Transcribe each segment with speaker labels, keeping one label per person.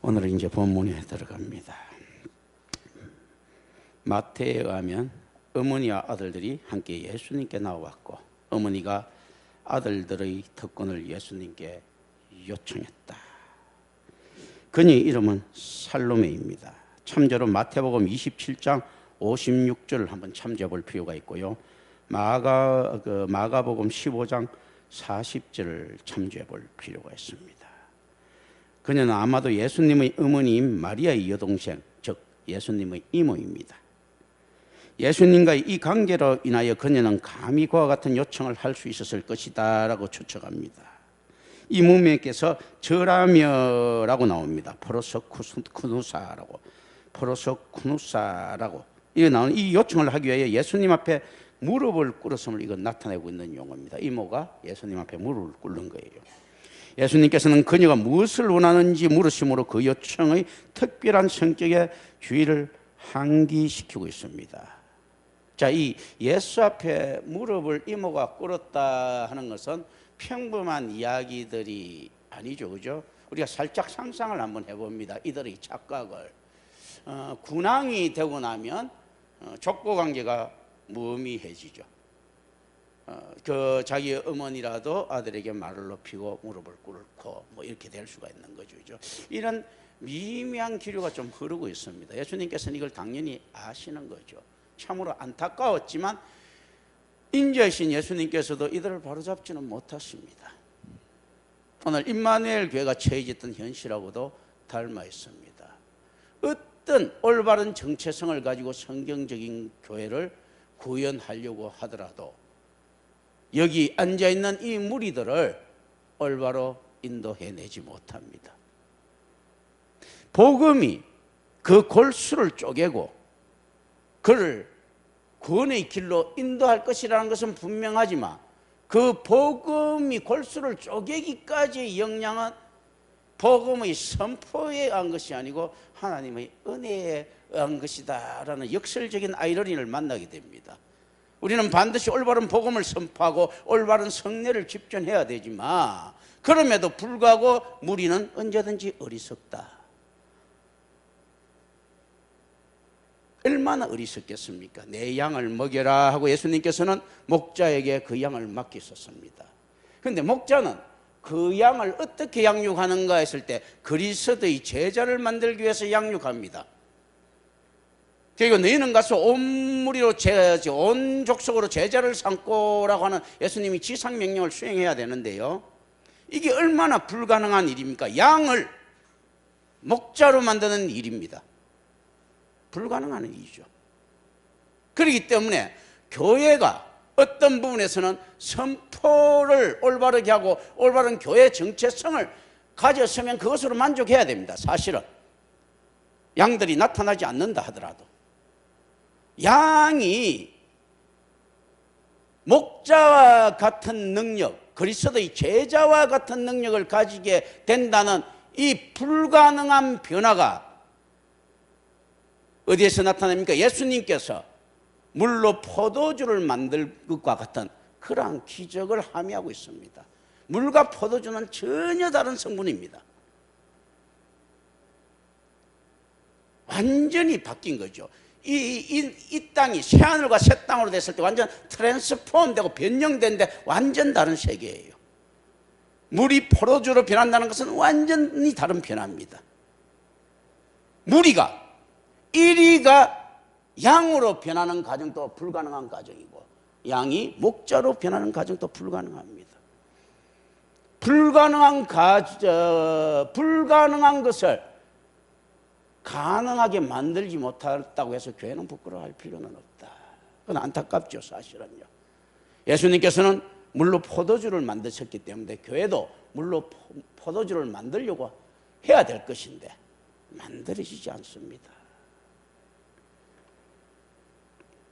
Speaker 1: 오늘은 이제 본문에 들어갑니다. 마태에 의하면 어머니와 아들들이 함께 예수님께 나왔고 어머니가 아들들의 특권을 예수님께 요청했다. 그녀의 이름은 살로메입니다. 참조로 마태복음 27장 56절을 한번 참조해 볼 필요가 있고요. 마가복음 15장 40절을 참조해 볼 필요가 있습니다. 그녀는 아마도 예수님의 어머니인 마리아의 여동생, 즉 예수님의 이모입니다. 예수님과의 이 관계로 인하여 그녀는 감히 그와 같은 요청을 할 수 있었을 것이다 라고 추측합니다. 이 문맥에서 저라며라고 나옵니다. 프로서쿠누사라고 이게 나오는 이 요청을 하기 위해 예수님 앞에 무릎을 꿇었음을 이건 나타내고 있는 용어입니다. 이모가 예수님 앞에 무릎을 꿇는 거예요. 예수님께서는 그녀가 무엇을 원하는지 물으심으로 그 요청의 특별한 성격에 주의를 환기시키고 있습니다. 자, 이 예수 앞에 무릎을 이모가 꿇었다 하는 것은 평범한 이야기들이 아니죠, 그죠? 우리가 살짝 상상을 한번 해봅니다. 이들의 착각을. 군왕이 되고 나면 족보관계가 무의미해지죠. 자기 어머니라도 아들에게 말을 높이고 무릎을 꿇고 뭐 이렇게 될 수가 있는 거죠, 그죠? 이런 미미한 기류가 좀 흐르고 있습니다. 예수님께서는 이걸 당연히 아시는 거죠. 참으로 안타까웠지만 인자이신 예수님께서도 이들을 바로잡지는 못하십니다. 오늘 임마누엘 교회가 처해졌던 현실하고도 닮아 있습니다. 어떤 올바른 정체성을 가지고 성경적인 교회를 구현하려고 하더라도 여기 앉아있는 이 무리들을 올바로 인도해내지 못합니다. 복음이 그 골수를 쪼개고 그를 구원의 길로 인도할 것이라는 것은 분명하지만 그 복음이 골수를 쪼개기까지의 역량은 복음의 선포에 의한 것이 아니고 하나님의 은혜에 의한 것이다 라는 역설적인 아이러니를 만나게 됩니다. 우리는 반드시 올바른 복음을 선포하고 올바른 성례를 집전해야 되지만 그럼에도 불구하고 무리는 언제든지 어리석다. 얼마나 어리석겠습니까? 내 양을 먹여라 하고 예수님께서는 목자에게 그 양을 맡기셨습니다. 그런데 목자는 그 양을 어떻게 양육하는가 했을 때 그리스도의 제자를 만들기 위해서 양육합니다. 그리고 너희는 가서 온 무리로 온 족속으로 제자를 삼고라고 하는 예수님이 지상명령을 수행해야 되는데요, 이게 얼마나 불가능한 일입니까? 양을 목자로 만드는 일입니다. 불가능한 일이죠. 그렇기 때문에 교회가 어떤 부분에서는 선포를 올바르게 하고 올바른 교회 정체성을 가졌으면 그것으로 만족해야 됩니다. 사실은 양들이 나타나지 않는다 하더라도 양이 목자와 같은 능력, 그리스도의 제자와 같은 능력을 가지게 된다는 이 불가능한 변화가 어디에서 나타납니까? 예수님께서 물로 포도주를 만들 것과 같은 그러한 기적을 함의하고 있습니다. 물과 포도주는 전혀 다른 성분입니다. 완전히 바뀐 거죠. 이 땅이 새하늘과 새 땅으로 됐을 때 완전 트랜스폼되고 변형된데 완전 다른 세계예요. 물이 포도주로 변한다는 것은 완전히 다른 변화입니다. 무리가 1위가 양으로 변하는 과정도 불가능한 과정이고 양이 목자로 변하는 과정도 불가능합니다. 불가능한 것을 가능하게 만들지 못했다고 해서 교회는 부끄러워할 필요는 없다. 그건 안타깝죠, 사실은요. 예수님께서는 물로 포도주를 만드셨기 때문에 교회도 물로 포도주를 만들려고 해야 될 것인데 만들어지지 않습니다.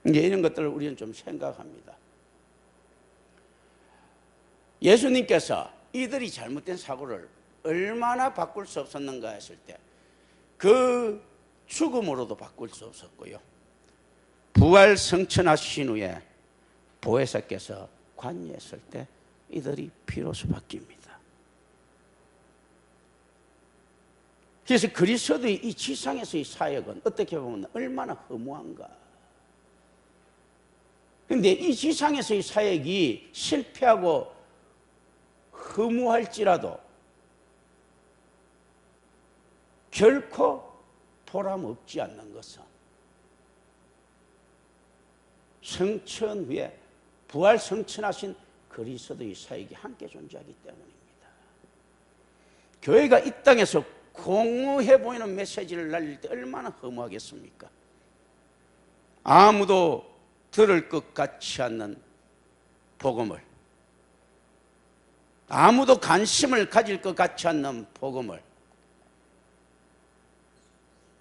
Speaker 1: 이제 이런 것들을 우리는 좀 생각합니다. 예수님께서 이들이 잘못된 사고를 얼마나 바꿀 수 없었는가 했을 때 그 죽음으로도 바꿀 수 없었고요, 부활 성천하신 후에 보혜사께서 관여했을 때 이들이 비로소 바뀝니다. 그래서 그리스도의 이 지상에서의 사역은 어떻게 보면 얼마나 허무한가. 그런데 이 지상에서의 사역이 실패하고 허무할지라도 결코 보람 없지 않는 것은 성천 후에 부활 성천하신 그리스도의 사역이 함께 존재하기 때문입니다. 교회가 이 땅에서 공허해 보이는 메시지를 날릴 때 얼마나 허무하겠습니까? 아무도 들을 것 같지 않는 복음을, 아무도 관심을 가질 것 같지 않는 복음을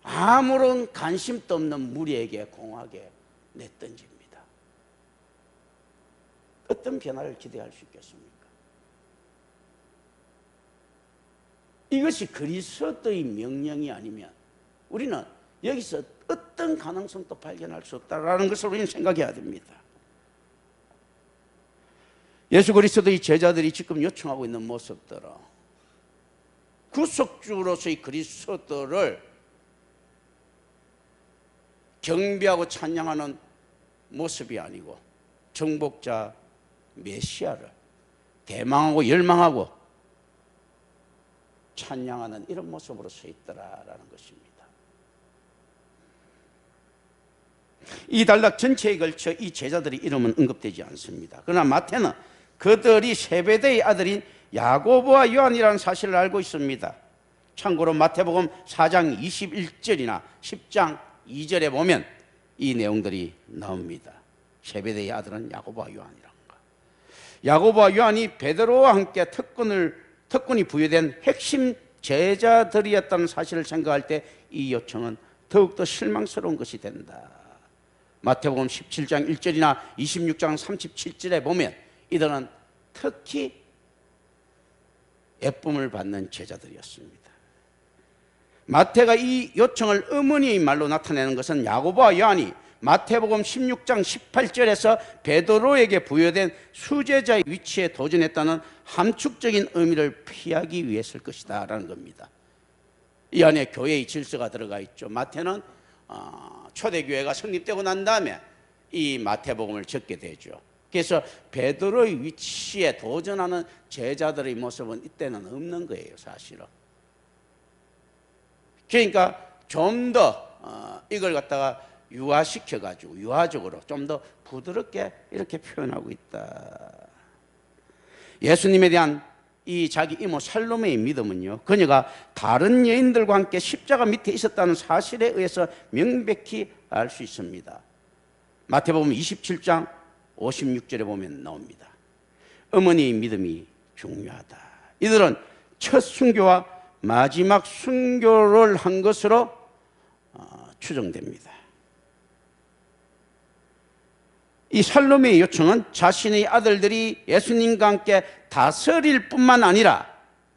Speaker 1: 아무런 관심도 없는 무리에게 공하게 내던집니다. 어떤 변화를 기대할 수 있겠습니까? 이것이 그리스도의 명령이 아니면 우리는 여기서 어떤 가능성도 발견할 수 없다는 것을 우리는 생각해야 됩니다. 예수 그리스도의 제자들이 지금 요청하고 있는 모습들은 구속주로서의 그리스도를 경배하고 찬양하는 모습이 아니고 정복자 메시아를 대망하고 열망하고 찬양하는 이런 모습으로 서 있더라라는 것입니다. 이 단락 전체에 걸쳐 이 제자들의 이름은 언급되지 않습니다. 그러나 마태는 그들이 세베대의 아들인 야고보와 요한이라는 사실을 알고 있습니다. 참고로 마태복음 4장 21절이나 10장 2절에 보면 이 내용들이 나옵니다. 세베대의 아들은 야고보와 요한이란가. 야고보와 요한이 베드로와 함께 특권이 부여된 핵심 제자들이었다는 사실을 생각할 때 이 요청은 더욱더 실망스러운 것이 된다. 마태복음 17장 1절이나 26장 37절에 보면 이들은 특히 예쁨을 받는 제자들이었습니다. 마태가 이 요청을 어머니의 말로 나타내는 것은 야고보와 요한이 마태복음 16장 18절에서 베드로에게 부여된 수제자의 위치에 도전했다는 함축적인 의미를 피하기 위해서일 것이다 라는 겁니다. 이 안에 교회의 질서가 들어가 있죠. 마태는 초대교회가 성립되고 난 다음에 이 마태복음을 적게 되죠. 그래서 베드로의 위치에 도전하는 제자들의 모습은 이때는 없는 거예요, 사실은. 그러니까 좀 더 이걸 갖다가 유화시켜가지고 유화적으로 좀 더 부드럽게 이렇게 표현하고 있다. 예수님에 대한 이 자기 이모 살로메의 믿음은요, 그녀가 다른 여인들과 함께 십자가 밑에 있었다는 사실에 의해서 명백히 알 수 있습니다. 마태복음 27장 56절에 보면 나옵니다. 어머니의 믿음이 중요하다. 이들은 첫 순교와 마지막 순교를 한 것으로 추정됩니다. 이 살로메의 요청은 자신의 아들들이 예수님과 함께 다스릴 뿐만 아니라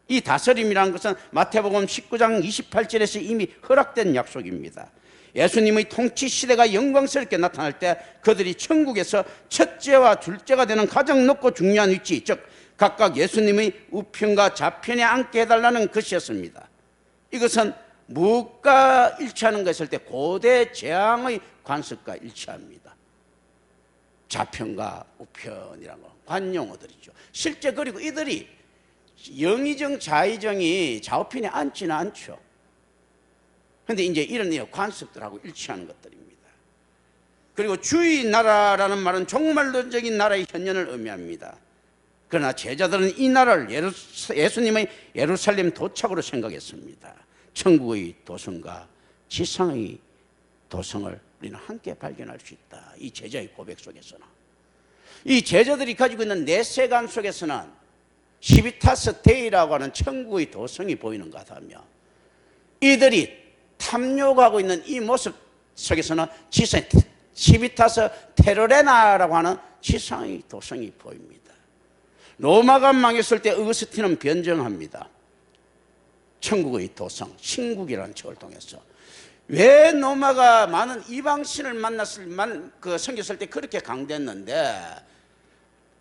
Speaker 1: 이 다스림이라는 것은 마태복음 19장 28절에서 이미 허락된 약속입니다. 예수님의 통치 시대가 영광스럽게 나타날 때 그들이 천국에서 첫째와 둘째가 되는 가장 높고 중요한 위치, 즉 각각 예수님의 우편과 좌편에 앉게 해달라는 것이었습니다. 이것은 무엇과 일치하는가 했을 때 고대 재앙의 관습과 일치합니다. 좌편과 우편이라는 건 관용어들이죠. 실제 그리고 이들이 영의정 좌의정이 좌우편에 앉지는 않죠. 그런데 이제 이런 관습들하고 일치하는 것들입니다. 그리고 주의 나라라는 말은 종말론적인 나라의 현현을 의미합니다. 그러나 제자들은 이 나라를 예수님의 예루살렘 도착으로 생각했습니다. 천국의 도성과 지상의 도성을 우리는 함께 발견할 수 있다. 이 제자의 고백 속에서는. 이 제자들이 가지고 있는 내세관 속에서는 시비타스 데이라고 하는 천국의 도성이 보이는 것 같으며 이들이 탐욕하고 있는 이 모습 속에서는 지상 시비타스 테르레나라고 하는 지상의 도성이 보입니다. 로마가 망했을 때 어거스틴은 변정합니다. 천국의 도성, 신국이라는 책을 통해서 왜 로마가 많은 이방신을 섬겼을 때 그렇게 강대했는데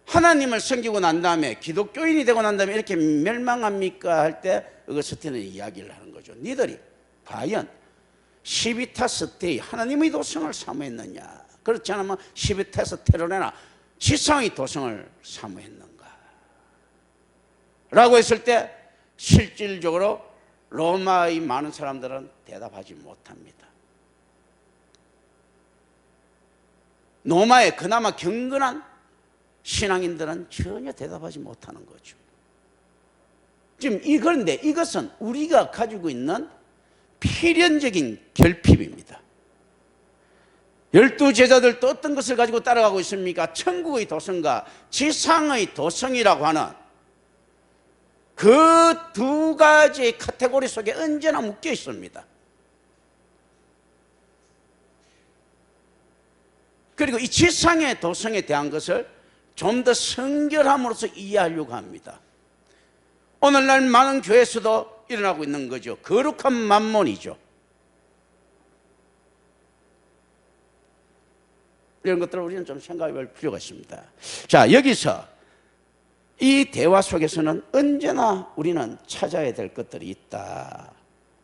Speaker 1: 하나님을 섬기고 난 다음에 기독교인이 되고 난 다음에 이렇게 멸망합니까 할 때 어거스틴은 이야기를 하는 거죠. 니들이 과연 시비타스 때에 하나님의 도성을 사모했느냐, 그렇지 않으면 시비타스 테러나 지상의 도성을 사모했는가 라고 했을 때 실질적으로 로마의 많은 사람들은 대답하지 못합니다. 로마의 그나마 경건한 신앙인들은 전혀 대답하지 못하는 거죠. 지금 그런데 이것은 우리가 가지고 있는 필연적인 결핍입니다. 12제자들도 어떤 것을 가지고 따라가고 있습니까? 천국의 도성과 지상의 도성이라고 하는 그 두 가지의 카테고리 속에 언제나 묶여 있습니다. 그리고 이 지상의 도성에 대한 것을 좀 더 성결함으로써 이해하려고 합니다. 오늘날 많은 교회에서도 일어나고 있는 거죠. 거룩한 만몬이죠. 이런 것들을 우리는 좀 생각해 볼 필요가 있습니다. 자, 여기서 이 대화 속에서는 언제나 우리는 찾아야 될 것들이 있다.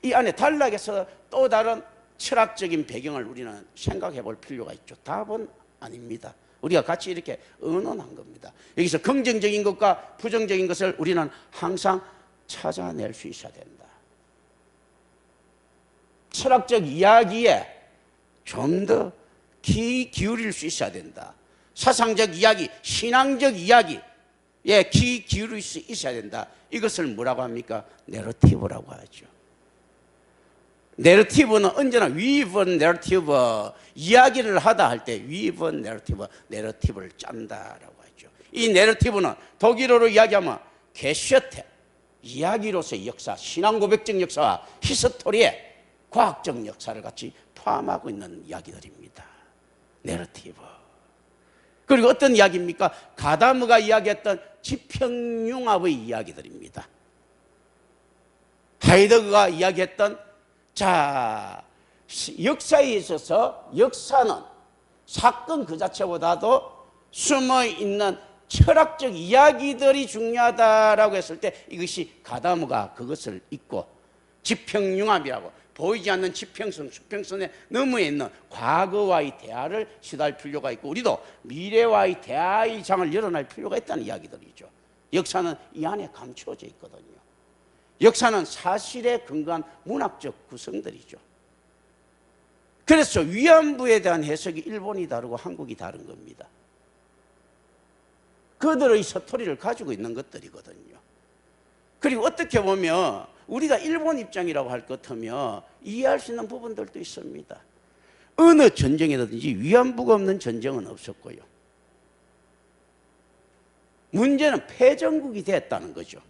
Speaker 1: 이 안에 단락에서 또 다른 철학적인 배경을 우리는 생각해 볼 필요가 있죠. 답은 아닙니다. 우리가 같이 이렇게 의논한 겁니다. 여기서 긍정적인 것과 부정적인 것을 우리는 항상 찾아낼 수 있어야 된다. 철학적 이야기에 좀 더 귀 기울일 수 있어야 된다. 사상적 이야기, 신앙적 이야기에 귀 기울일 수 있어야 된다. 이것을 뭐라고 합니까? 내러티브라고 하죠. 내러티브는 언제나 위번 내러티브, 이야기를 하다 할 때 위번 내러티브, 내러티브를 짠다라고 하죠. 이 내러티브는 독일어로 이야기하면 게셔테, 이야기로서의 역사, 신앙 고백적 역사와 히스토리의 과학적 역사를 같이 포함하고 있는 이야기들입니다. 내러티브. 그리고 어떤 이야기입니까? 가다무가 이야기했던 지평융합의 이야기들입니다. 하이데거가 이야기했던 역사에 있어서 역사는 사건 그 자체보다도 숨어있는 철학적 이야기들이 중요하다라고 했을 때 이것이 가다무가 그것을 잊고 지평융합이라고 보이지 않는 지평선, 수평선에 너머에 있는 과거와의 대화를 시도할 필요가 있고 우리도 미래와의 대화의 장을 열어낼 필요가 있다는 이야기들이죠. 역사는 이 안에 감추어져 있거든요. 역사는 사실에 근거한 문학적 구성들이죠. 그래서 위안부에 대한 해석이 일본이 다르고 한국이 다른 겁니다. 그들의 스토리를 가지고 있는 것들이거든요. 그리고 어떻게 보면 우리가 일본 입장이라고 할 것 같으면 이해할 수 있는 부분들도 있습니다. 어느 전쟁이라든지 위안부가 없는 전쟁은 없었고요. 문제는 패전국이 됐다는 거죠.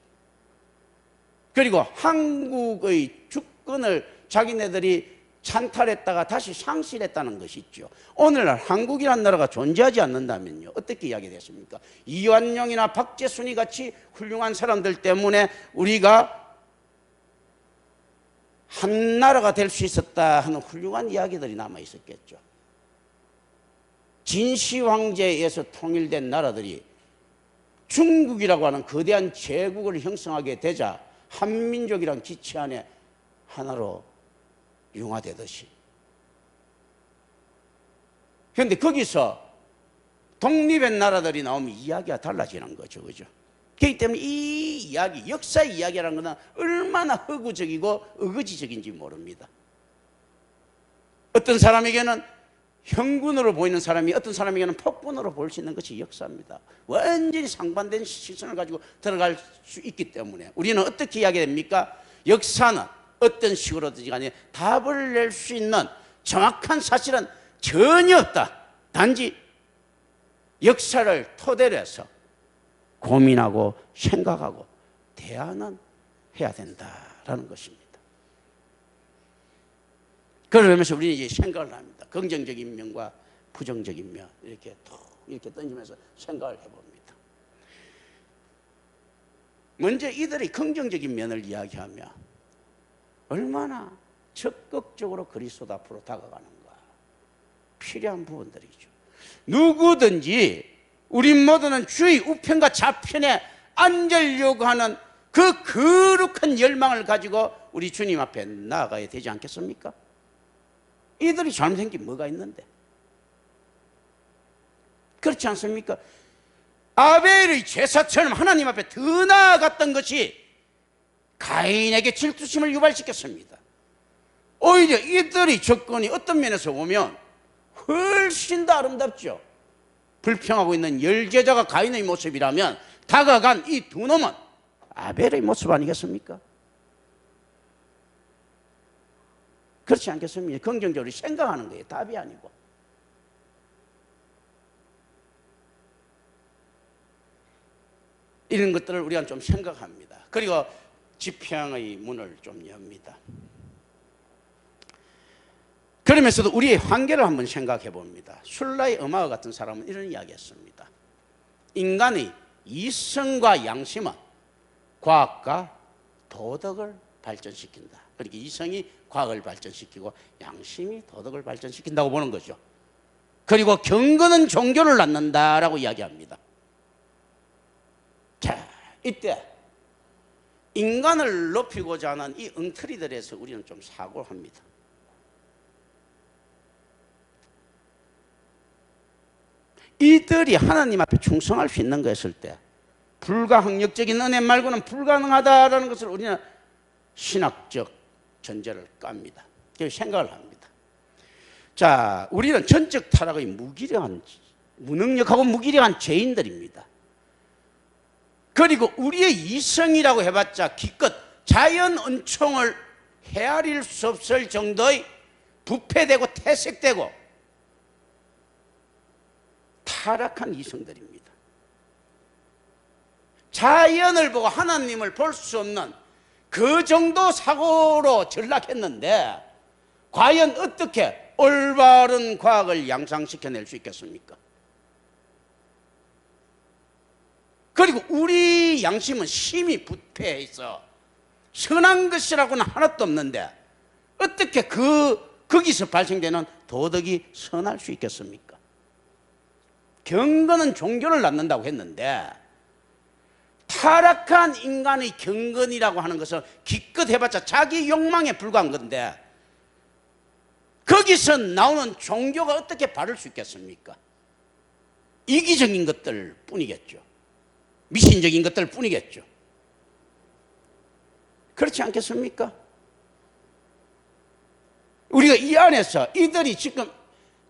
Speaker 1: 그리고 한국의 주권을 자기네들이 찬탈했다가 다시 상실했다는 것이 있죠. 오늘날 한국이라는 나라가 존재하지 않는다면요, 어떻게 이야기됐습니까? 이완용이나 박재순이 같이 훌륭한 사람들 때문에 우리가 한 나라가 될 수 있었다 하는 훌륭한 이야기들이 남아 있었겠죠. 진시 황제에서 통일된 나라들이 중국이라고 하는 거대한 제국을 형성하게 되자 한민족이란 기치 안에 하나로 융화되듯이. 그런데 거기서 독립의 나라들이 나오면 이야기가 달라지는 거죠. 그죠? 그렇기 때문에 이 이야기, 역사의 이야기라는 것은 얼마나 허구적이고 어거지적인지 모릅니다. 어떤 사람에게는 형군으로 보이는 사람이 어떤 사람에게는 폭군으로 볼 수 있는 것이 역사입니다. 완전히 상반된 시선을 가지고 들어갈 수 있기 때문에 우리는 어떻게 이야기됩니까? 역사는 어떤 식으로든지 간에 답을 낼 수 있는 정확한 사실은 전혀 없다. 단지 역사를 토대로 해서 고민하고 생각하고 대화는 해야 된다라는 것입니다. 그러면서 우리는 이제 생각을 합니다. 긍정적인 면과 부정적인 면 이렇게 던지면서 생각을 해봅니다. 먼저 이들의 긍정적인 면을 이야기하며 얼마나 적극적으로 그리스도 앞으로 다가가는가 필요한 부분들이죠. 누구든지 우리 모두는 주의 우편과 좌편에 앉으려고 하는 그 거룩한 열망을 가지고 우리 주님 앞에 나아가야 되지 않겠습니까? 이들이 잘못한 게 뭐가 있는데? 그렇지 않습니까? 아벨의 제사처럼 하나님 앞에 더 나아갔던 것이 가인에게 질투심을 유발시켰습니다. 오히려 이들의 접근이 어떤 면에서 보면 훨씬 더 아름답죠. 불평하고 있는 열제자가 가인의 모습이라면 다가간 이 두 놈은 아벨의 모습 아니겠습니까? 그렇지 않겠습니까? 긍정적으로 생각하는 거예요. 답이 아니고. 이런 것들을 우리가 좀 생각합니다. 그리고 지평의 문을 좀 엽니다. 그러면서도 우리의 한계를 한번 생각해 봅니다. 술라의 엄마와 같은 사람은 이런 이야기 했습니다. 인간의 이성과 양심은 과학과 도덕을 발전시킨다. 그러니까 이성이 과학을 발전시키고 양심이 도덕을 발전시킨다고 보는 거죠. 그리고 경건은 종교를 낳는다라고 이야기합니다. 자, 이때 인간을 높이고자 하는 이 엉터리들에서 우리는 좀 사고합니다. 이들이 하나님 앞에 충성할 수 있는 거 했을 때 불가항력적인 은혜 말고는 불가능하다라는 것을 우리는 신학적 전제를 깝니다. 그래서 생각을 합니다. 자, 우리는 전적 타락의 무능력하고 무기력한 죄인들입니다. 그리고 우리의 이성이라고 해봤자 기껏 자연 은총을 헤아릴 수 없을 정도의 부패되고 퇴색되고 타락한 이성들입니다. 자연을 보고 하나님을 볼 수 없는 그 정도 사고로 전락했는데 과연 어떻게 올바른 과학을 양상시켜낼 수 있겠습니까? 그리고 우리 양심은 심히 부패해 있어 선한 것이라고는 하나도 없는데 어떻게 거기서 발생되는 도덕이 선할 수 있겠습니까? 경건은 종교를 낳는다고 했는데 타락한 인간의 경건이라고 하는 것은 기껏 해봤자 자기 욕망에 불과한 건데 거기서 나오는 종교가 어떻게 바를 수 있겠습니까? 이기적인 것들 뿐이겠죠. 미신적인 것들 뿐이겠죠. 그렇지 않겠습니까? 우리가 이 안에서 이들이 지금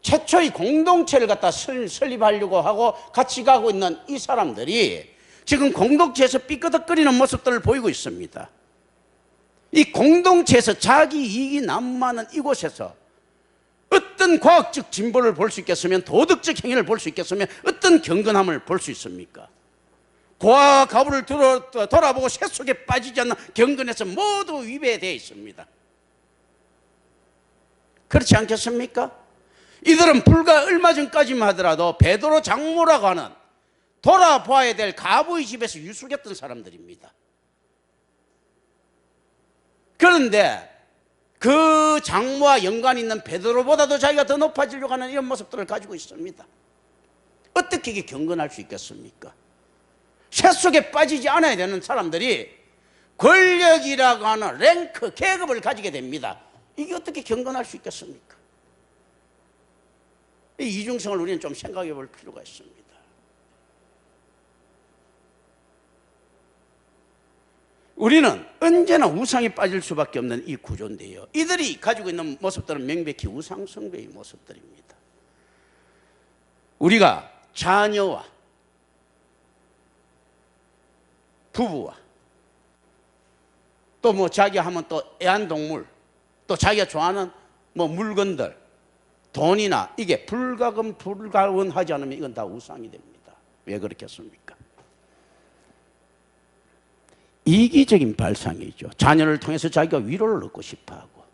Speaker 1: 최초의 공동체를 갖다 설립하려고 하고 같이 가고 있는 이 사람들이 지금 공동체에서 삐끄덕거리는 모습들을 보이고 있습니다. 이 공동체에서 자기 이익이 난무하는 이곳에서 어떤 과학적 진보를 볼 수 있겠으면 도덕적 행위를 볼 수 있겠으면 어떤 경건함을 볼 수 있습니까? 고아 가부를 돌아보고 새 속에 빠지지 않는 경건에서 모두 위배되어 있습니다. 그렇지 않겠습니까? 이들은 불과 얼마 전까지만 하더라도 베드로 장모라고 하는 돌아봐야 될 가부의 집에서 유숙했던 사람들입니다. 그런데 그 장모와 연관이 있는 베드로보다도 자기가 더 높아지려고 하는 이런 모습들을 가지고 있습니다. 어떻게 이게 경건할 수 있겠습니까? 새 속에 빠지지 않아야 되는 사람들이 권력이라고 하는 랭크, 계급을 가지게 됩니다. 이게 어떻게 경건할 수 있겠습니까? 이 이중성을 우리는 좀 생각해 볼 필요가 있습니다. 우리는 언제나 우상에 빠질 수밖에 없는 이 구조인데요. 이들이 가지고 있는 모습들은 명백히 우상숭배의 모습들입니다. 우리가 자녀와 부부와 또 뭐 자기 하면 또 애완동물 또 자기가 좋아하는 뭐 물건들 돈이나 이게 불가운하지 않으면 이건 다 우상이 됩니다. 왜 그렇겠습니까? 이기적인 발상이죠. 자녀를 통해서 자기가 위로를 얻고 싶어하고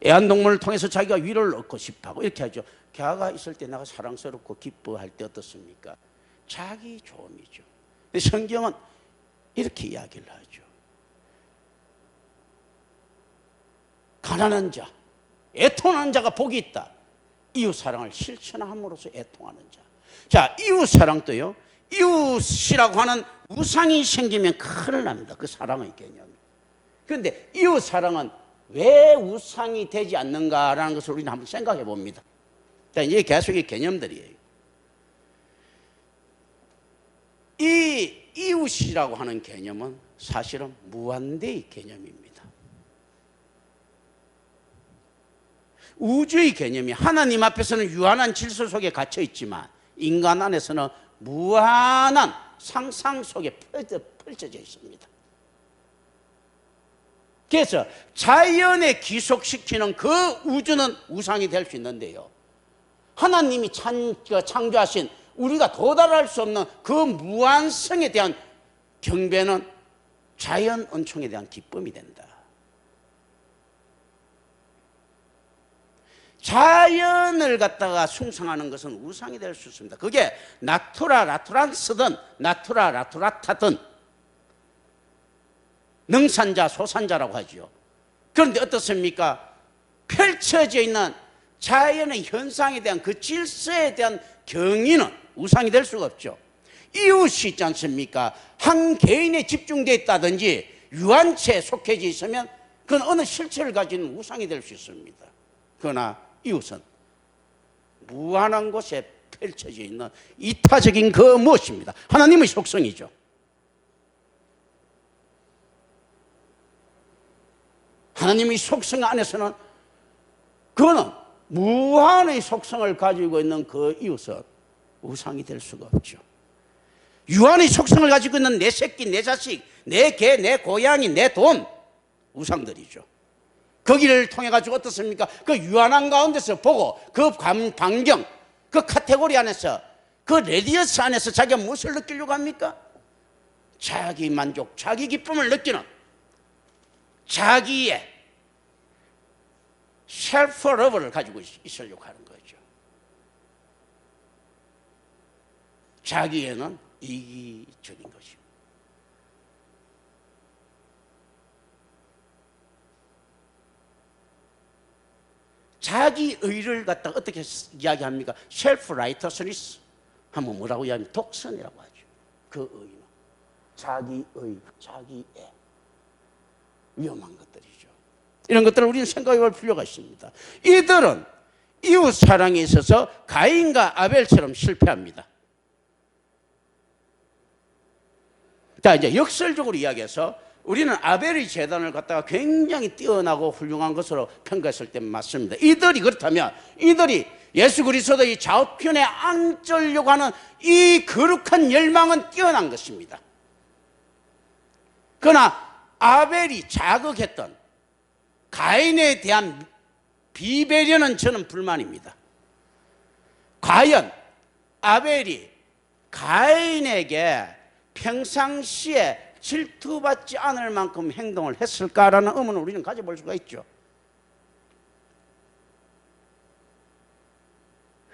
Speaker 1: 애완동물을 통해서 자기가 위로를 얻고 싶어하고 이렇게 하죠. 걔가 있을 때 내가 사랑스럽고 기뻐할 때 어떻습니까? 자기 좋음이죠. 성경은 이렇게 이야기를 하죠. 가난한 자, 애통하는 자가 복이 있다. 이웃사랑을 실천함으로써 애통하는 자. 자, 이웃사랑도요 이웃이라고 하는 우상이 생기면 큰일 납니다. 그 사랑의 개념이. 그런데 이웃 사랑은 왜 우상이 되지 않는가라는 것을 우리는 한번 생각해 봅니다. 자, 이제 계속의 개념들이에요. 이 이웃이라고 하는 개념은 사실은 무한대의 개념입니다. 우주의 개념이 하나님 앞에서는 유한한 질서 속에 갇혀 있지만 인간 안에서는 무한한 상상 속에 펼쳐져 있습니다. 그래서 자연에 귀속시키는 그 우주는 우상이 될 수 있는데요, 하나님이 창조하신 우리가 도달할 수 없는 그 무한성에 대한 경배는 자연 은총에 대한 기쁨이 된다. 자연을 갖다가 숭상하는 것은 우상이 될 수 있습니다. 그게 나투라 라투란스든 나투라 라투라타든 능산자 소산자라고 하죠. 그런데 어떻습니까? 펼쳐져 있는 자연의 현상에 대한 그 질서에 대한 경의는 우상이 될 수가 없죠. 이웃이 있지 않습니까? 한 개인에 집중되어 있다든지 유한체에 속해져 있으면 그건 어느 실체를 가진 우상이 될 수 있습니다. 그러나 이웃은 무한한 곳에 펼쳐져 있는 이타적인 그 무엇입니다. 하나님의 속성이죠. 하나님의 속성 안에서는 그거는 무한의 속성을 가지고 있는 그 이웃은 우상이 될 수가 없죠. 유한의 속성을 가지고 있는 내 새끼, 내 자식, 내 개, 내 고양이, 내 돈, 우상들이죠. 거기를 통해 가지고 어떻습니까? 그 유한한 가운데서 보고 그 반경, 그 카테고리 안에서 그 레디어스 안에서 자기가 무엇을 느끼려고 합니까? 자기 만족, 자기 기쁨을 느끼는 자기의 셀프 러브를 가지고 있으려고 하는 거죠. 자기에는 이기적인 것입니다. 자기의를 갖다가 어떻게 이야기합니까? 셀프 라이터스니스 하면 뭐라고 이야기합니까? 독선이라고 하죠. 그 의는 자기의, 자기의 위험한 것들이죠. 이런 것들을 우리는 생각해 볼 필요가 있습니다. 이들은 이웃 사랑에 있어서 가인과 아벨처럼 실패합니다. 자, 이제 역설적으로 이야기해서 우리는 아벨의 재단을 갖다가 굉장히 뛰어나고 훌륭한 것으로 평가했을 때 맞습니다. 이들이 그렇다면 이들이 예수 그리스도의 좌우편에 앉으려고 하는 이 거룩한 열망은 뛰어난 것입니다. 그러나 아벨이 자극했던 가인에 대한 비배려는 저는 불만입니다. 과연 아벨이 가인에게 평상시에 질투받지 않을 만큼 행동을 했을까라는 의문을 우리는 가져볼 수가 있죠.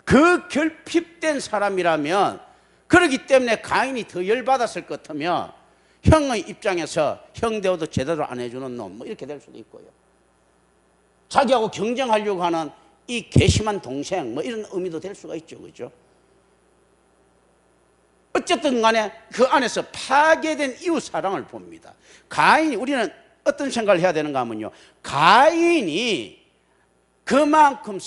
Speaker 1: 그 결핍된 사람이라면, 그렇기 때문에 가인이 더 열받았을 것 같으면 형의 입장에서 형 대우도 제대로 안 해주는 놈, 뭐 이렇게 될 수도 있고요. 자기하고 경쟁하려고 하는 이 괘씸한 동생, 뭐 이런 의미도 될 수가 있죠. 그죠? 어쨌든 간에 그 안에서 파괴된 이웃 사랑을 봅니다. 가인이, 우리는 어떤 생각을 해야 되는가 하면요, 가인이 그만큼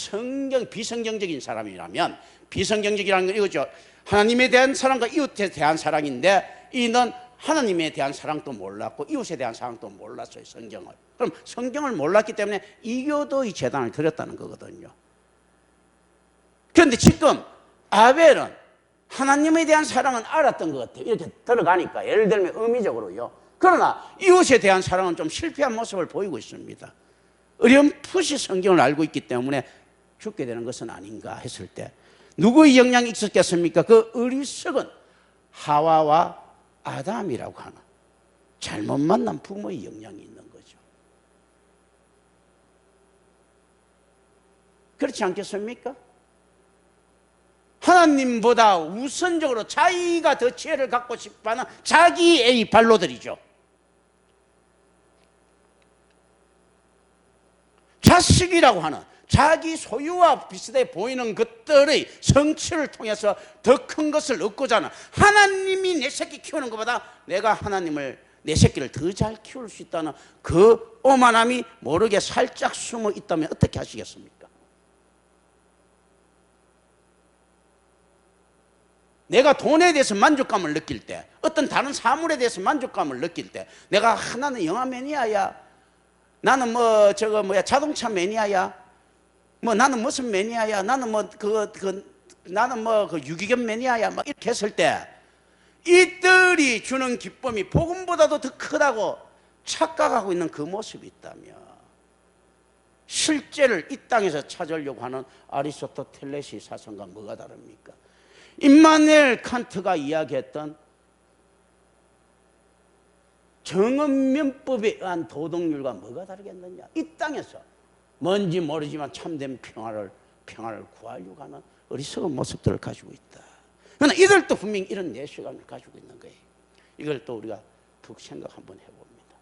Speaker 1: 비성경적인 사람이라면, 비성경적이라는 건 이거죠. 하나님에 대한 사랑과 이웃에 대한 사랑인데, 이는 하나님에 대한 사랑도 몰랐고 이웃에 대한 사랑도 몰랐어요, 성경을. 그럼 성경을 몰랐기 때문에 이교도의 재단을 드렸다는 거거든요. 그런데 지금 아벨은 하나님에 대한 사랑은 알았던 것 같아요. 이렇게 들어가니까, 예를 들면 의미적으로요. 그러나 이웃에 대한 사랑은 좀 실패한 모습을 보이고 있습니다. 어렴풋이 성경을 알고 있기 때문에 죽게 되는 것은 아닌가 했을 때, 누구의 영향이 있었겠습니까? 그 어리석은 하와와 아담이라고 하는 잘못 만난 부모의 영향이 있는 거죠. 그렇지 않겠습니까? 하나님보다 우선적으로 자기가 더 지혜를 갖고 싶어하는 자기의 발로들이죠. 자식이라고 하는 자기 소유와 비슷해 보이는 것들의 성취를 통해서 더 큰 것을 얻고자 하는, 하나님이 내 새끼 키우는 것보다 내가 하나님을, 내 새끼를 더 잘 키울 수 있다는 그 오만함이 모르게 살짝 숨어 있다면 어떻게 하시겠습니까? 내가 돈에 대해서 만족감을 느낄 때, 어떤 다른 사물에 대해서 만족감을 느낄 때, 내가 나는 영화 매니아야, 나는 자동차 매니아야, 나는 무슨 매니아야, 나는 나는 유기견 매니아야, 막 이렇게 했을 때 이들이 주는 기쁨이 복음보다도 더 크다고 착각하고 있는 그 모습이 있다면, 실제를 이 땅에서 찾으려고 하는 아리스토텔레스의 사상과 뭐가 다릅니까? 임마누엘 칸트가 이야기했던 정언면법에 의한 도덕률과 뭐가 다르겠느냐? 이 땅에서 뭔지 모르지만 참된 평화를 구하려고 하는 어리석은 모습들을 가지고 있다. 그러나 이들도 분명히 이런 내시관을 가지고 있는 거예요. 이걸 또 우리가 푹 생각 한번 해봅니다.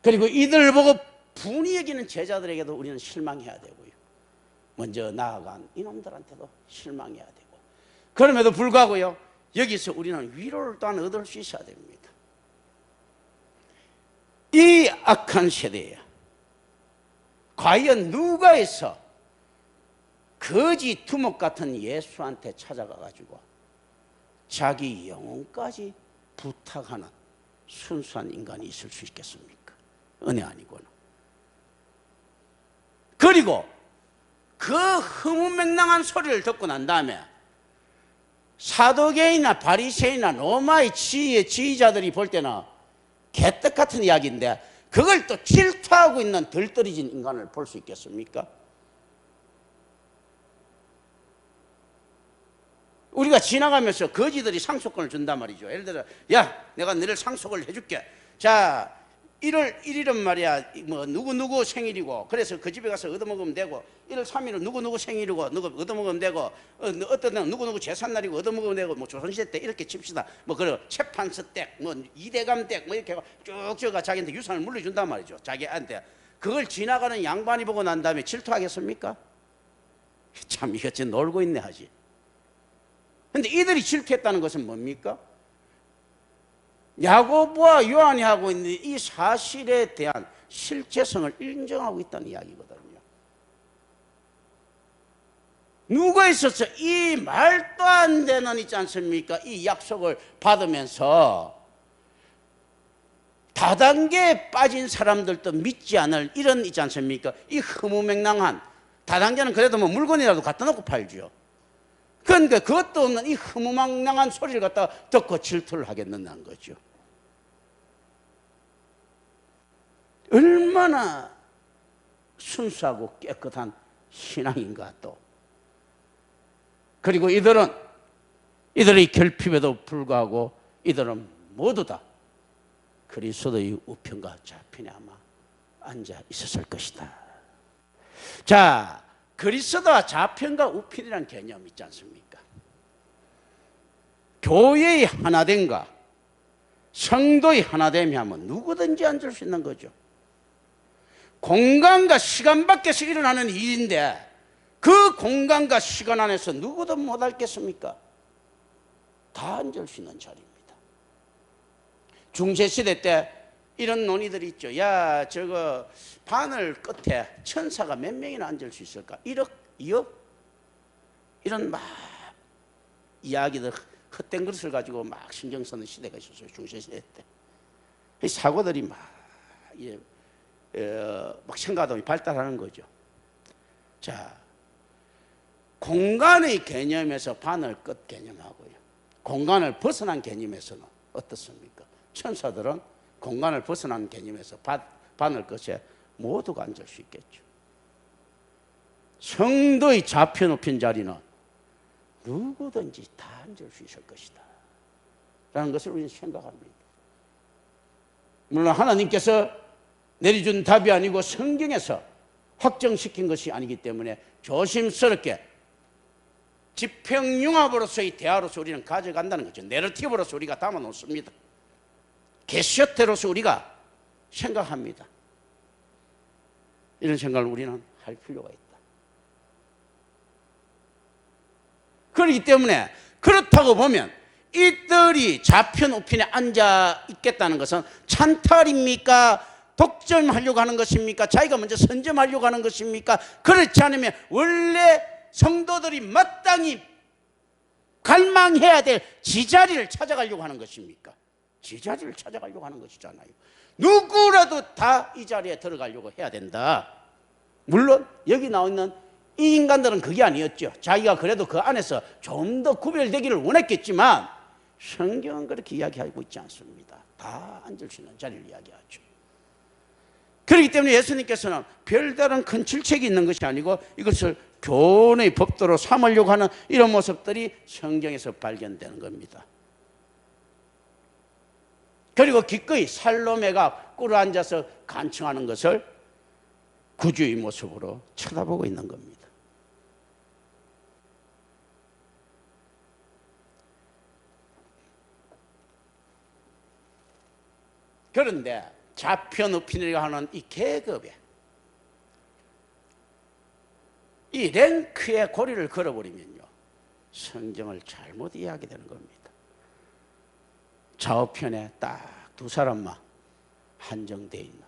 Speaker 1: 그리고 이들을 보고 분이 여기는 제자들에게도 우리는 실망해야 되고요, 먼저 나아간 이놈들한테도 실망해야 되고, 그럼에도 불구하고요, 여기서 우리는 위로를 또한 얻을 수 있어야 됩니다. 이 악한 세대에 과연 누가 해서 거지 두목 같은 예수한테 찾아가가지고 자기 영혼까지 부탁하는 순수한 인간이 있을 수 있겠습니까? 은혜 아니고는. 그리고 그 허무맹랑한 소리를 듣고 난 다음에 사도계이나 바리새인이나 로마의 지휘자들이 볼 때는 개떡 같은 이야기인데, 그걸 또 질투하고 있는 덜떨어진 인간을 볼 수 있겠습니까? 우리가 지나가면서 거지들이 상속권을 준단 말이죠. 예를 들어, 야, 내가 너를 상속을 해줄게. 자, 1월 1일은 말이야, 누구 생일이고, 그래서 그 집에 가서 얻어먹으면 되고, 1월 3일은 누구 생일이고, 누구 얻어먹으면 되고, 어떤 날 누구 재산날이고 얻어먹으면 되고, 조선시대 때 이렇게 칩시다. 그리고 채판서 댁, 이대감 댁, 이렇게 쭉쭉 자기한테 유산을 물려준단 말이죠. 자기한테. 그걸 지나가는 양반이 보고 난 다음에 질투하겠습니까? 참, 이거 진짜 놀고 있네 하지. 근데 이들이 질투했다는 것은 뭡니까? 야고보와 요한이 하고 있는 이 사실에 대한 실체성을 인정하고 있다는 이야기거든요. 누가 있어서 이 말도 안 되는 있지 않습니까? 이 약속을 받으면서 다단계에 빠진 사람들도 믿지 않을 이런 있지 않습니까? 이 허무맹랑한, 다단계는 그래도 물건이라도 갖다 놓고 팔죠. 그러니까 그것도 없는 이 허무맹랑한 소리를 갖다 듣고 질투를 하겠는다는 거죠. 얼마나 순수하고 깨끗한 신앙인가. 또 그리고 이들의 결핍에도 불구하고 이들은 모두 다 그리스도의 우편과 좌편에 아마 앉아 있었을 것이다. 자, 그리스도와 좌편과 우편이라는 개념 있지 않습니까? 교회의 하나됨과 성도의 하나됨이 하면 누구든지 앉을 수 있는 거죠. 공간과 시간 밖에서 일어나는 일인데 그 공간과 시간 안에서 누구도 못 앉겠습니까? 다 앉을 수 있는 자리입니다. 중세시대 때 이런 논의들이 있죠. 야, 저거 바늘 끝에 천사가 몇 명이나 앉을 수 있을까? 1억? 2억? 이런 막 이야기들, 헛된 것을 가지고 막 신경 쓰는 시대가 있었어요. 중세시대 때. 이 사고들이 막 생각하다 발달하는 거죠. 자, 공간의 개념에서 바늘 끝 개념하고요, 공간을 벗어난 개념에서는 어떻습니까? 천사들은 공간을 벗어난 개념에서 바늘 끝에 모두가 앉을 수 있겠죠. 성도의 좌편 우편 자리는 누구든지 다 앉을 수 있을 것이다 라는 것을 우리는 생각합니다. 물론 하나님께서 내려준 답이 아니고 성경에서 확정시킨 것이 아니기 때문에 조심스럽게 지평융합으로서의 대화로서 우리는 가져간다는 거죠. 내러티브로서 우리가 담아놓습니다. 게시어테로서 우리가 생각합니다. 이런 생각을 우리는 할 필요가 있다. 그렇기 때문에 그렇다고 보면 이들이 좌편 우편에 앉아 있겠다는 것은 찬탈입니까? 독점하려고 하는 것입니까? 자기가 먼저 선점하려고 하는 것입니까? 그렇지 않으면 원래 성도들이 마땅히 갈망해야 될 지자리를 찾아가려고 하는 것입니까? 지자리를 찾아가려고 하는 것이잖아요. 누구라도 다 이 자리에 들어가려고 해야 된다. 물론 여기 나와 있는 이 인간들은 그게 아니었죠. 자기가 그래도 그 안에서 좀 더 구별되기를 원했겠지만 성경은 그렇게 이야기하고 있지 않습니다. 다 앉을 수 있는 자리를 이야기하죠. 그렇기 때문에 예수님께서는 별다른 큰 질책이 있는 것이 아니고 이것을 교훈의 법도로 삼으려고 하는 이런 모습들이 성경에서 발견되는 겁니다. 그리고 기꺼이 살로메가 꿇어 앉아서 간청하는 것을 구주의 모습으로 쳐다보고 있는 겁니다. 그런데 좌편 우편이라고 하는 이 계급에 이 랭크의 고리를 걸어버리면요 성경을 잘못 이해하게 되는 겁니다. 좌우편에 딱 두 사람만 한정되어 있는.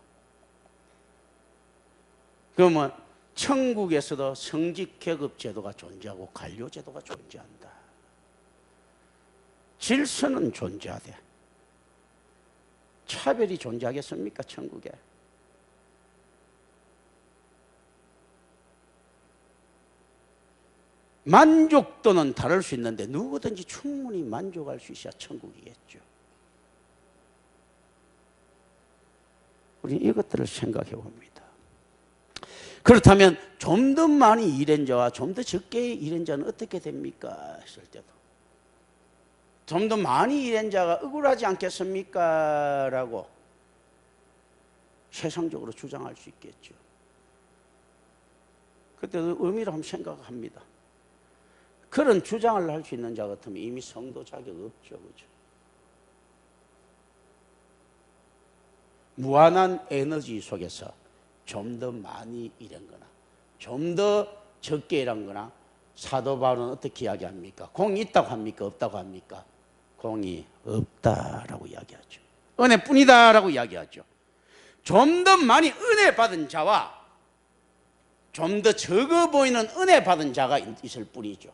Speaker 1: 그러면 천국에서도 성직계급 제도가 존재하고 관료 제도가 존재한다. 질서는 존재하되 차별이 존재하겠습니까? 천국에. 만족도는 다를 수 있는데 누구든지 충분히 만족할 수 있어야 천국이겠죠. 우리 이것들을 생각해 봅니다. 그렇다면 좀 더 많이 일한 자와 좀 더 적게 일한 자는 어떻게 됩니까? 했을 때도 좀 더 많이 일한 자가 억울하지 않겠습니까? 라고 세상적으로 주장할 수 있겠죠. 그때도 의미를 한번 생각합니다. 그런 주장을 할 수 있는 자 같으면 이미 성도 자격 없죠. 그죠? 무한한 에너지 속에서 좀 더 많이 일한 거나 좀 더 적게 일한 거나 사도 바울은 어떻게 이야기합니까? 공이 있다고 합니까? 없다고 합니까? 공이 없다라고 이야기하죠. 은혜뿐이다라고 이야기하죠. 좀 더 많이 은혜 받은 자와 좀 더 적어 보이는 은혜 받은 자가 있을 뿐이죠.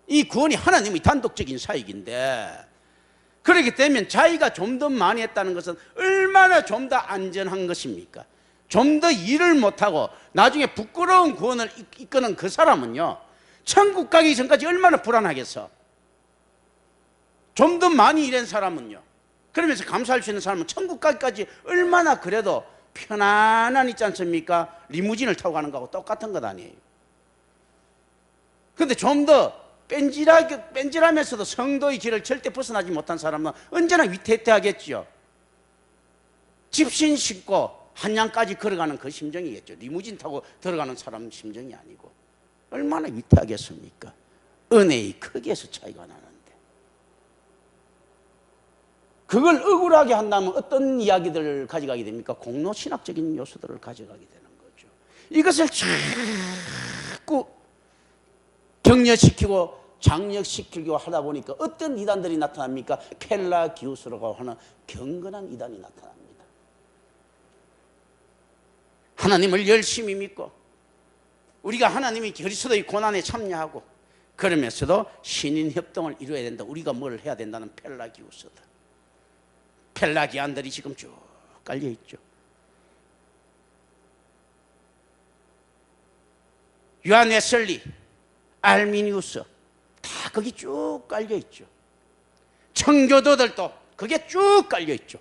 Speaker 1: 이 구원이 하나님의 단독적인 사역인데 그렇기 때문에 자기가 좀 더 많이 했다는 것은 얼마나 좀 더 안전한 것입니까? 좀 더 일을 못하고 나중에 부끄러운 구원을 이끄는 그 사람은요 천국 가기 전까지 얼마나 불안하겠어. 좀 더 많이 일한 사람은요 그러면서 감사할 수 있는 사람은 천국 가기까지 얼마나 그래도 편안한 있지 않습니까? 리무진을 타고 가는 거하고 똑같은 것 아니에요. 그런데 좀 더 뺀질하면서도 성도의 길을 절대 벗어나지 못한 사람은 언제나 위태위태하겠죠. 집신 신고 한양까지 걸어가는 그 심정이겠죠. 리무진 타고 들어가는 사람 심정이 아니고 얼마나 위태하겠습니까? 은혜의 크기에서 차이가 나는데 그걸 억울하게 한다면 어떤 이야기들을 가져가게 됩니까? 공로신학적인 요소들을 가져가게 되는 거죠. 이것을 자꾸 격려시키고 장력시키려고 하다 보니까 어떤 이단들이 나타납니까? 펠라기우스라고 하는 경건한 이단이 나타납니다. 하나님을 열심히 믿고 우리가 하나님이 그리스도의 고난에 참여하고 그러면서도 신인협동을 이루어야 된다. 우리가 뭘 해야 된다는 펠라기우스다. 펠라기안들이 지금 쭉 깔려있죠. 요한 웨슬리, 알미니우스 다 거기 쭉 깔려있죠. 청교도들도 그게 쭉 깔려있죠.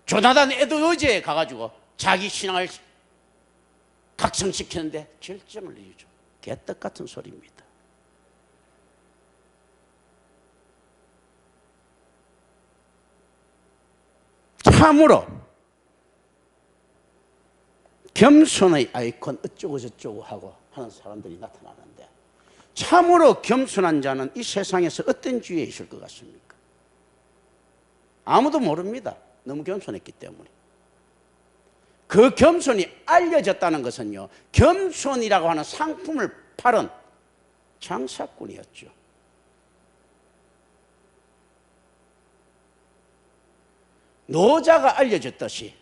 Speaker 1: 조나단 에드워즈에 가가지고 자기 신앙을 각성시키는데 결점을 내리죠. 개떡 같은 소리입니다. 참으로 겸손의 아이콘 어쩌고 저쩌고 하고 하는 사람들이 나타나는데 참으로 겸손한 자는 이 세상에서 어떤 지위에 있을 것 같습니까? 아무도 모릅니다. 너무 겸손했기 때문에. 그 겸손이 알려졌다는 것은요, 겸손이라고 하는 상품을 팔은 장사꾼이었죠. 노자가 알려졌듯이,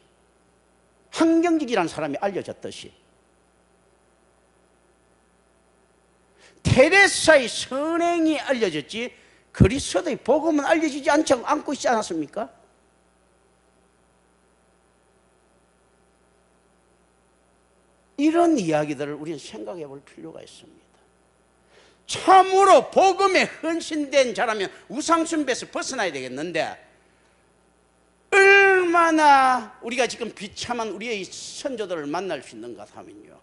Speaker 1: 한경직이라는 사람이 알려졌듯이, 테레사의 선행이 알려졌지 그리스도의 복음은 알려지지 않고 있지 않았습니까? 이런 이야기들을 우리는 생각해 볼 필요가 있습니다. 참으로 복음에 헌신된 자라면 우상숭배에서 벗어나야 되겠는데, 얼마나 우리가 지금 비참한 우리의 선조들을 만날 수 있는가 하면요,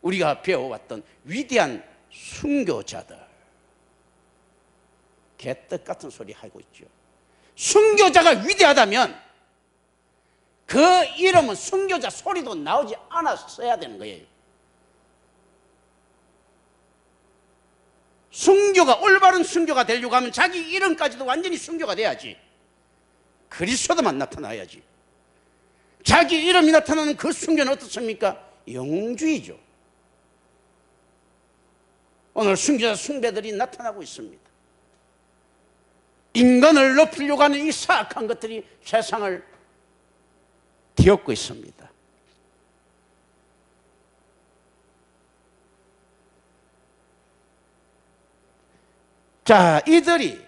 Speaker 1: 우리가 배워왔던 위대한 순교자들, 개떡 같은 소리 하고 있죠. 순교자가 위대하다면 그 이름은 순교자 소리도 나오지 않았어야 되는 거예요. 순교가, 올바른 순교가 되려고 하면 자기 이름까지도 완전히 순교가 돼야지. 그리스도만 나타나야지. 자기 이름이 나타나는 그 순교는 어떻습니까? 영웅주의죠. 오늘 순교자 숭배들이 나타나고 있습니다. 인간을 높이려고 하는 이 사악한 것들이 세상을 뒤엎고 있습니다. 자, 이들이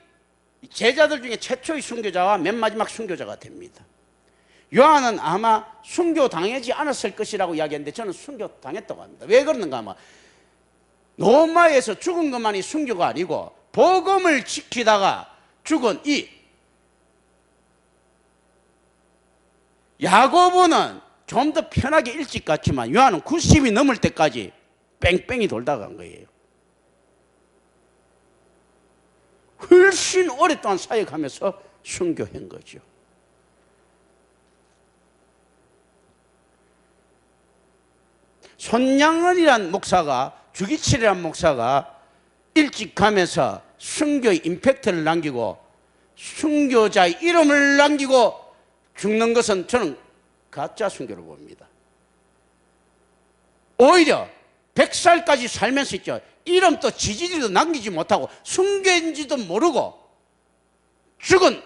Speaker 1: 제자들 중에 최초의 순교자와 맨 마지막 순교자가 됩니다. 요한은 아마 순교당하지 않았을 것이라고 이야기했는데 저는 순교당했다고 합니다. 왜 그러는가 하면 로마에서 죽은 것만이 순교가 아니고 복음을 지키다가 죽은 이 야고보는 좀 더 편하게 일찍 갔지만 요한은 90이 넘을 때까지 뺑뺑이 돌다가 간 거예요. 훨씬 오랫동안 사역하면서 순교한 거죠. 손양은이란 목사가, 주기칠이란 목사가 일찍 가면서 순교의 임팩트를 남기고 순교자의 이름을 남기고 죽는 것은 저는 가짜 순교로 봅니다. 오히려 100살까지 살면서 있죠, 이름도 지지리도 남기지 못하고 순교인지도 모르고 죽은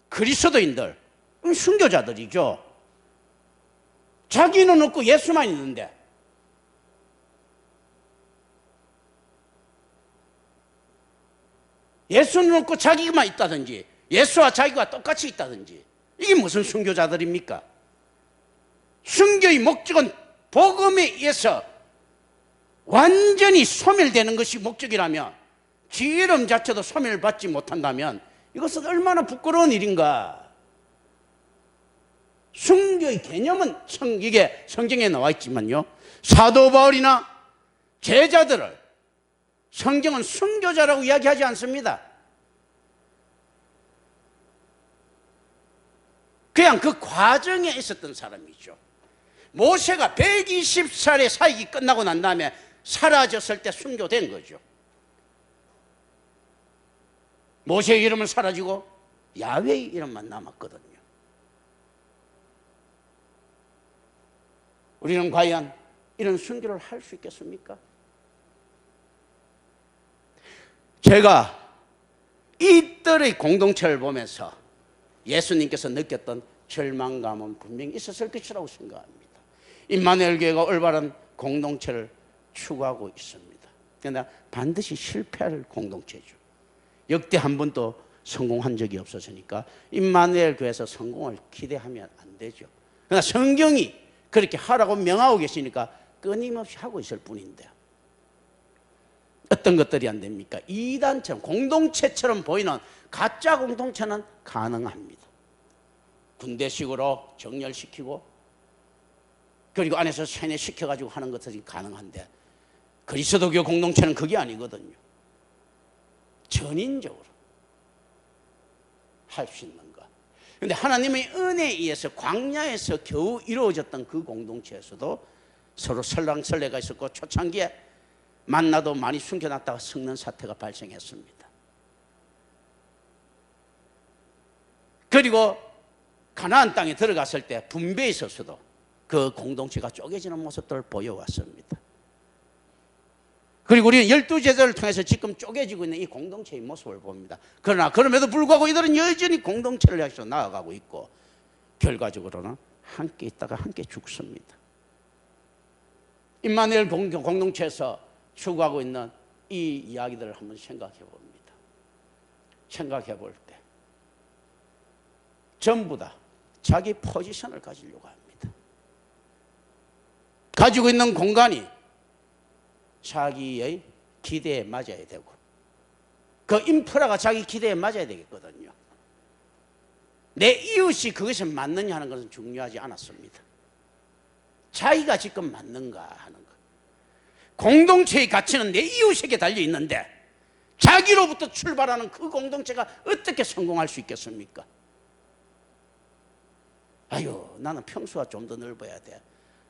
Speaker 1: 그리스도인들, 순교자들이죠. 자기는 없고 예수만 있는데, 예수는 없고 자기만 있다든지 예수와 자기가 똑같이 있다든지, 이게 무슨 순교자들입니까? 순교의 목적은 복음에 의해서 완전히 소멸되는 것이 목적이라면, 지 이름 자체도 소멸받지 못한다면 이것은 얼마나 부끄러운 일인가. 순교의 개념은 이게 성경에 나와 있지만요, 사도 바울이나 제자들을 성경은 순교자라고 이야기하지 않습니다. 그냥 그 과정에 있었던 사람이죠. 모세가 120살의 사역이 끝나고 난 다음에 사라졌을 때 순교된 거죠. 모세의 이름은 사라지고 야훼의 이름만 남았거든요. 우리는 과연 이런 순교를 할 수 있겠습니까? 제가 이들의 공동체를 보면서 예수님께서 느꼈던 절망감은 분명히 있었을 것이라고 생각합니다. 임마누엘 교회가 올바른 공동체를 추구하고 있습니다. 그러나 반드시 실패할 공동체죠. 역대 한 번도 성공한 적이 없었으니까 임마누엘 교회에서 성공을 기대하면 안 되죠. 그러나 성경이 그렇게 하라고 명하고 계시니까 끊임없이 하고 있을 뿐인데, 어떤 것들이 안 됩니까? 이단처럼, 공동체처럼 보이는 가짜 공동체는 가능합니다. 군대식으로 정렬시키고 그리고 안에서 세뇌시켜가지고 하는 것들이 가능한데, 그리스도교 공동체는 그게 아니거든요. 전인적으로 할 수 있는 것. 그런데 하나님의 은혜에 의해서 광야에서 겨우 이루어졌던 그 공동체에서도 서로 설랑설레가 있었고, 초창기에 만나도 많이 숨겨놨다가 썩는 사태가 발생했습니다. 그리고 가나안 땅에 들어갔을 때 분배에 있어서도 그 공동체가 쪼개지는 모습들을 보여왔습니다. 그리고 우리는 12제자를 통해서 지금 쪼개지고 있는 이 공동체의 모습을 봅니다. 그러나 그럼에도 불구하고 이들은 여전히 공동체를 향해서 나아가고 있고 결과적으로는 함께 있다가 함께 죽습니다. 임마누엘 공동체에서 추구하고 있는 이 이야기들을 한번 생각해 봅니다. 생각해 볼 때 전부 다 자기 포지션을 가지려고 합니다. 가지고 있는 공간이 자기의 기대에 맞아야 되고 그 인프라가 자기 기대에 맞아야 되겠거든요. 내 이웃이 그것이 맞느냐 하는 것은 중요하지 않았습니다. 자기가 지금 맞는가 하는 것. 공동체의 가치는 내 이웃에게 달려 있는데 자기로부터 출발하는 그 공동체가 어떻게 성공할 수 있겠습니까? 아유, 나는 평수가 좀 더 넓어야 돼.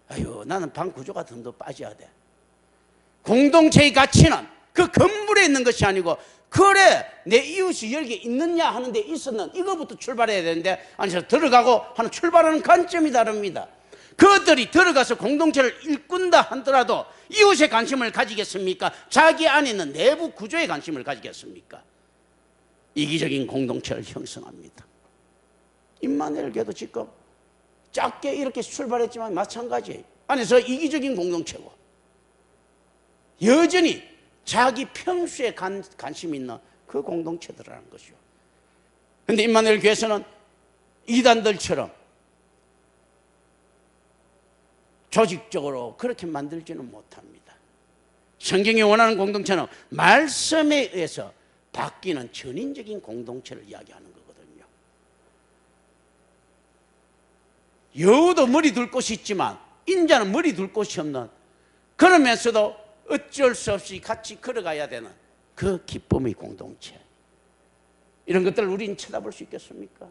Speaker 1: 아유, 나는 방 구조가 좀 더 빠져야 돼. 공동체의 가치는 그 건물에 있는 것이 아니고 그래 내 이웃이 여기 있느냐 하는 데 있었는 이거부터 출발해야 되는데 아니 들어가고 하는 출발하는 관점이 다릅니다. 그들이 들어가서 공동체를 일꾼다 하더라도 이웃에 관심을 가지겠습니까? 자기 안에 있는 내부 구조에 관심을 가지겠습니까? 이기적인 공동체를 형성합니다. 임마누엘 교회도 지금 작게 이렇게 출발했지만 마찬가지예요. 안에서 이기적인 공동체고 여전히 자기 평수에 관심이 있는 그 공동체들이라는 것이죠. 그런데 임마누엘 교회에서는 이단들처럼 조직적으로 그렇게 만들지는 못합니다. 성경이 원하는 공동체는 말씀에 의해서 바뀌는 전인적인 공동체를 이야기하는 거거든요. 여우도 머리 둘 곳이 있지만 인자는 머리 둘 곳이 없는, 그러면서도 어쩔 수 없이 같이 걸어가야 되는 그 기쁨의 공동체, 이런 것들을 우리는 쳐다볼 수 있겠습니까?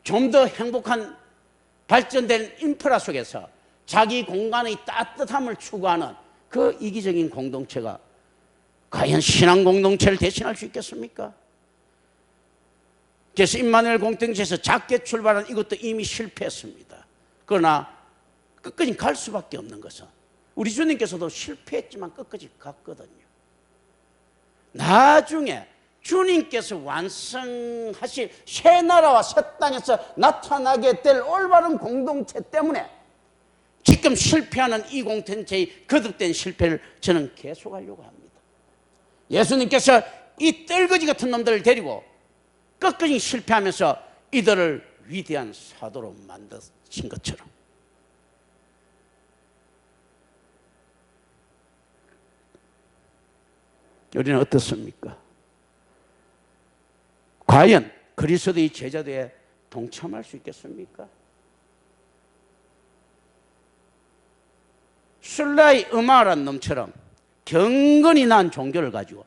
Speaker 1: 좀 더 행복한 발전된 인프라 속에서 자기 공간의 따뜻함을 추구하는 그 이기적인 공동체가 과연 신앙 공동체를 대신할 수 있겠습니까? 그래서 임마누엘 공동체에서 작게 출발한 이것도 이미 실패했습니다. 그러나 끝까지 갈 수밖에 없는 것은 우리 주님께서도 실패했지만 끝까지 갔거든요. 나중에 주님께서 완성하실 새 나라와 새 땅에서 나타나게 될 올바른 공동체 때문에 지금 실패하는 이 공동체의 거듭된 실패를 저는 계속하려고 합니다. 예수님께서 이 떨거지 같은 놈들을 데리고 끝까지 실패하면서 이들을 위대한 사도로 만드신 것처럼 우리는 어떻습니까? 과연 그리스도의 제자도에 동참할 수 있겠습니까? 술라의 음아란 놈처럼 경건이 난 종교를 가지고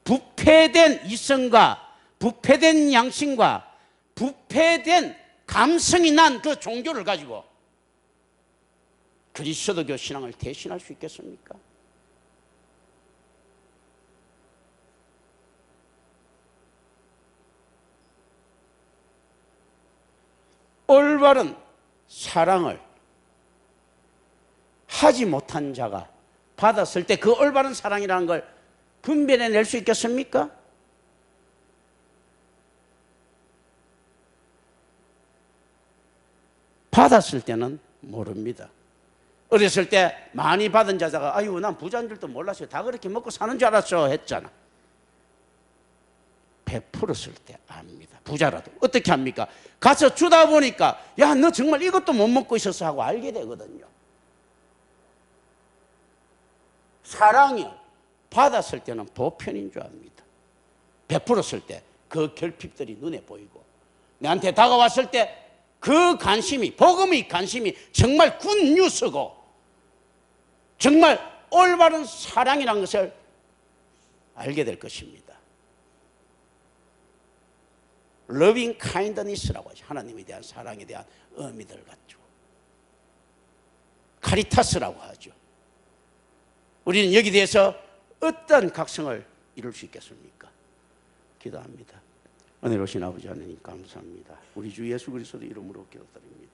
Speaker 1: 부패된 이성과 부패된 양심과 부패된 감성이 난 그 종교를 가지고 그리스도교 신앙을 대신할 수 있겠습니까? 올바른 사랑을 하지 못한 자가 받았을 때 그 올바른 사랑이라는 걸 분별해낼 수 있겠습니까? 받았을 때는 모릅니다. 어렸을 때 많이 받은 자자가 아유 난 부자인 줄도 몰랐어요. 다 그렇게 먹고 사는 줄 알았어 했잖아. 베풀었을 때 압니다. 부자라도 어떻게 합니까? 가서 주다 보니까 야 너 정말 이것도 못 먹고 있었어 하고 알게 되거든요. 사랑이 받았을 때는 보편인 줄 압니다. 베풀었을 때 그 결핍들이 눈에 보이고 내한테 다가왔을 때 그 관심이, 복음의 관심이 정말 굿뉴스고 정말 올바른 사랑이라는 것을 알게 될 것입니다. 러빙 카인드니스라고 하죠. 하나님에 대한 사랑에 대한 의미들 가지고 카리타스라고 하죠. 우리는 여기 대해서 어떤 각성을 이룰 수 있겠습니까? 기도합니다. 은혜로우신 아버지 하나님 감사합니다. 우리 주 예수 그리스도 이름으로 기도드립니다.